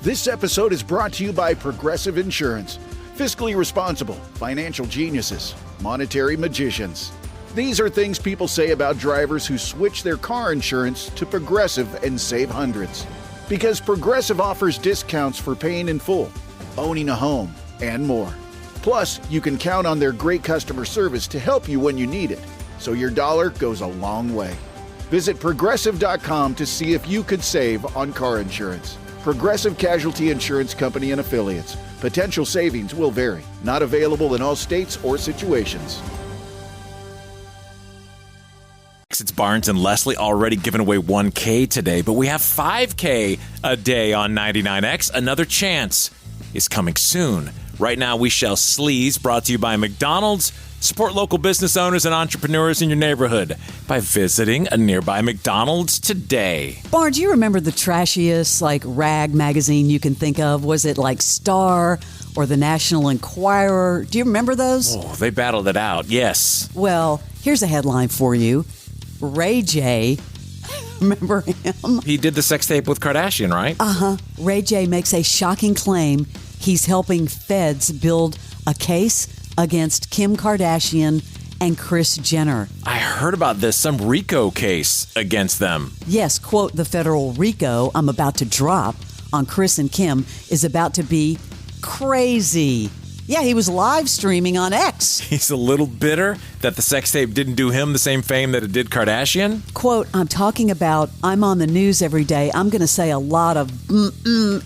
This episode is brought to you by Progressive Insurance. Fiscally responsible, financial geniuses, monetary magicians. These are things people say about drivers who switch their car insurance to Progressive and save hundreds. Because Progressive offers discounts for paying in full, owning a home, and more. Plus, you can count on their great customer service to help you when you need it, so your dollar goes a long way. Visit Progressive.com to see if you could save on car insurance. Progressive Casualty Insurance Company and Affiliates. Potential savings will vary. Not available in all states or situations. It's Barnes and Leslie already giving away $1K today, but we have $5K a day on 99X. Another chance is coming soon. Right now, we shall sleaze, brought to you by McDonald's. Support local business owners and entrepreneurs in your neighborhood by visiting a nearby McDonald's today. Barnes, do you remember the trashiest, rag magazine you can think of? Was it Star or the National Enquirer? Do you remember those? Oh, they battled it out, yes. Well, here's a headline for you. Ray J, remember him? He did the sex tape with Kardashian, right? Uh-huh. Ray J makes a shocking claim he's helping feds build a case against Kim Kardashian and Kris Jenner. I heard about this, some RICO case against them. Yes, quote, the federal RICO I'm about to drop on Kris and Kim is about to be crazy. Yeah, he was live streaming on X. He's a little bitter that the sex tape didn't do him the same fame that it did Kardashian. Quote, I'm talking about, I'm on the news every day. I'm going to say a lot of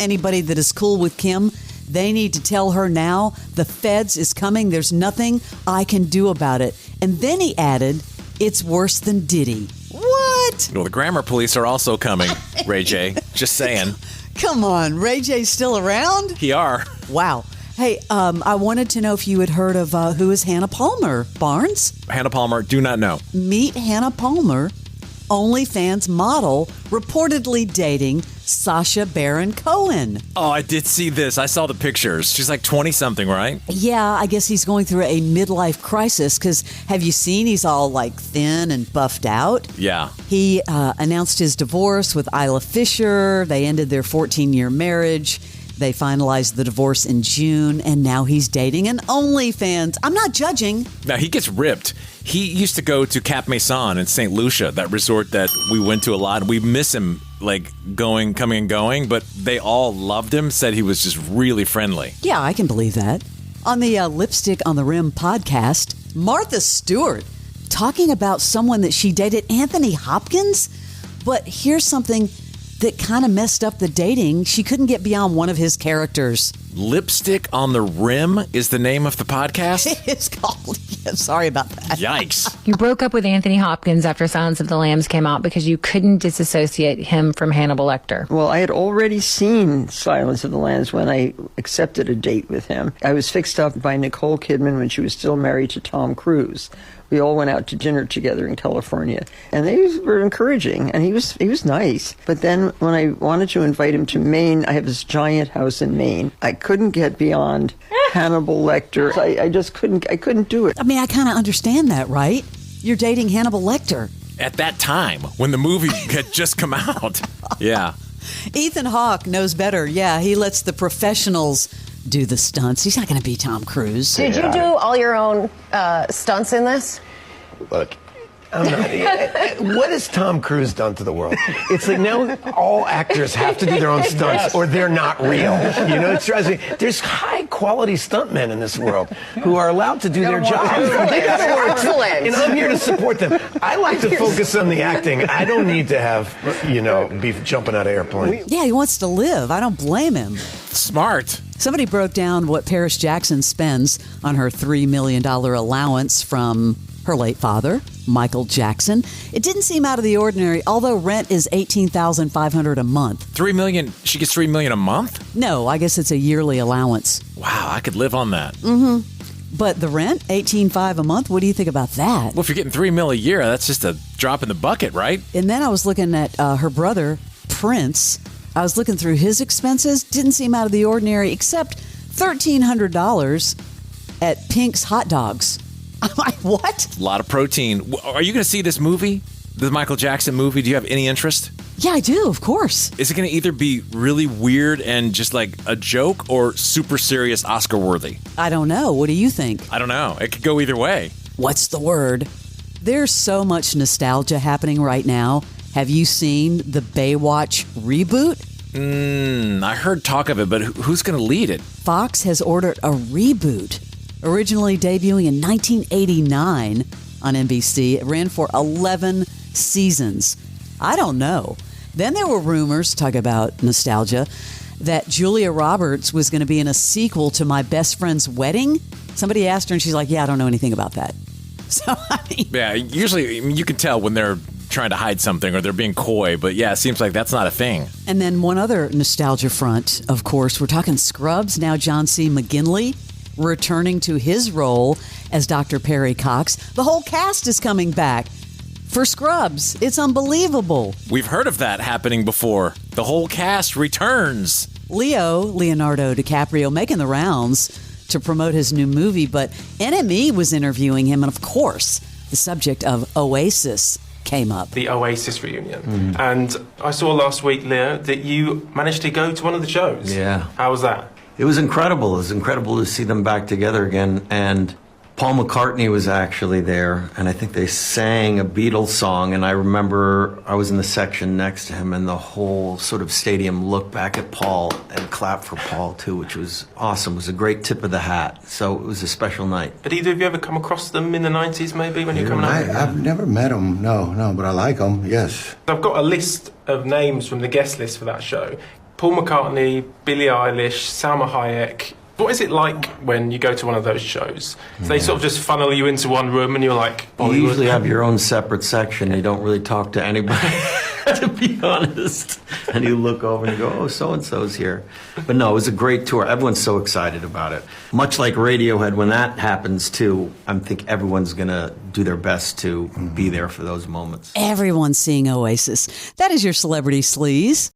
anybody that is cool with Kim. They need to tell her now the feds is coming. There's nothing I can do about it. And then he added, it's worse than Diddy. What? Well, the grammar police are also coming, Ray J. Just saying. Come on, Ray J's still around? He are. Wow. Hey, I wanted to know if you had heard of who is Hannah Palmer, Barnes? Hannah Palmer, do not know. Meet Hannah Palmer, OnlyFans model, reportedly dating Sacha Baron Cohen. Oh, I did see this. I saw the pictures. She's 20-something, right? Yeah, I guess he's going through a midlife crisis because have you seen he's all thin and buffed out? Yeah. He announced his divorce with Isla Fisher. They ended their 14-year marriage. They finalized the divorce in June, and now he's dating an OnlyFans. I'm not judging. Now, he gets ripped. He used to go to Cap Maison in St. Lucia, that resort that we went to a lot. We miss him, coming and going, but they all loved him, said he was just really friendly. Yeah, I can believe that. On the Lipstick on the Rim podcast, Martha Stewart talking about someone that she dated, Anthony Hopkins. But here's something that kind of messed up the dating. She couldn't get beyond one of his characters. Lipstick on the Rim is the name of the podcast? It's called. Yeah, sorry about that. Yikes. You broke up with Anthony Hopkins after Silence of the Lambs came out because you couldn't disassociate him from Hannibal Lecter. Well, I had already seen Silence of the Lambs when I accepted a date with him. I was fixed up by Nicole Kidman when she was still married to Tom Cruise. We all went out to dinner together in California, and they were encouraging, and he was nice. But then when I wanted to invite him to Maine, I have this giant house in Maine. I couldn't get beyond Hannibal Lecter. I just couldn't. I couldn't do it. I mean, I kind of understand that, right? You're dating Hannibal Lecter. At that time, when the movie had just come out. Yeah. Ethan Hawke knows better. Yeah, he lets the professionals do the stunts. He's not going to be Tom Cruise. Did you do all your own stunts in this? Look, I'm not. What has Tom Cruise done to the world? It's now all actors have to do their own stunts or they're not real. It drives me. There's high quality stuntmen in this world who are allowed to do their job. They gotta work too, and I'm here to support them. I like to focus on the acting. I don't need to have, be jumping out of airplanes. Yeah, he wants to live. I don't blame him. Smart. Somebody broke down what Paris Jackson spends on her $3 million allowance from her late father, Michael Jackson. It didn't seem out of the ordinary, although rent is $18,500 a month. $3 million? She gets $3 million a month? No, I guess it's a yearly allowance. Wow, I could live on that. Mm-hmm. But the rent, $18,500 a month. What do you think about that? Well, if you're getting $3 million a year, that's just a drop in the bucket, right? And then I was looking at her brother, Prince. I was looking through his expenses. Didn't seem out of the ordinary, except $1,300 at Pink's Hot Dogs. I'm like, what? A lot of protein. Are you going to see this movie? The Michael Jackson movie? Do you have any interest? Yeah, I do, of course. Is it going to either be really weird and just like a joke or super serious Oscar worthy? I don't know. What do you think? I don't know. It could go either way. What's the word? There's so much nostalgia happening right now. Have you seen the Baywatch reboot? I heard talk of it, but who's going to lead it? Fox has ordered a reboot. Originally debuting in 1989 on NBC, it ran for 11 seasons. I don't know. Then there were rumors, talk about nostalgia, that Julia Roberts was going to be in a sequel to My Best Friend's Wedding. Somebody asked her and she's like, yeah, I don't know anything about that. So, I mean... Yeah, usually you can tell when they're trying to hide something or they're being coy, but yeah, it seems like that's not a thing. And then one other nostalgia front, of course, we're talking Scrubs. Now John C. McGinley returning to his role as Dr. Perry Cox. The whole cast is coming back for Scrubs. It's unbelievable. We've heard of that happening before. The whole cast returns. Leonardo DiCaprio, making the rounds to promote his new movie, but NME was interviewing him, and of course, the subject of Oasis came up. The Oasis reunion. And I saw last week, Leo, that you managed to go to one of the shows. Yeah. How was that? It was incredible. It was incredible to see them back together again. And Paul McCartney was actually there, and I think they sang a Beatles song, and I remember I was in the section next to him, and the whole sort of stadium looked back at Paul and clapped for Paul, too, which was awesome. It was a great tip of the hat, so it was a special night. Had either of you ever come across them in the 90s, maybe, when you were coming out? I've never met them, no, but I like them, yes. I've got a list of names from the guest list for that show. Paul McCartney, Billie Eilish, Salma Hayek. What is it like when you go to one of those shows? So they sort of just funnel you into one room and you're like, Bollywood. You usually have your own separate section. You don't really talk to anybody, to be honest. And you look over and you go, oh, so-and-so's here. But no, it was a great tour. Everyone's so excited about it. Much like Radiohead, when that happens too, I think everyone's going to do their best to be there for those moments. Everyone's seeing Oasis. That is your Celebrity Sleaze.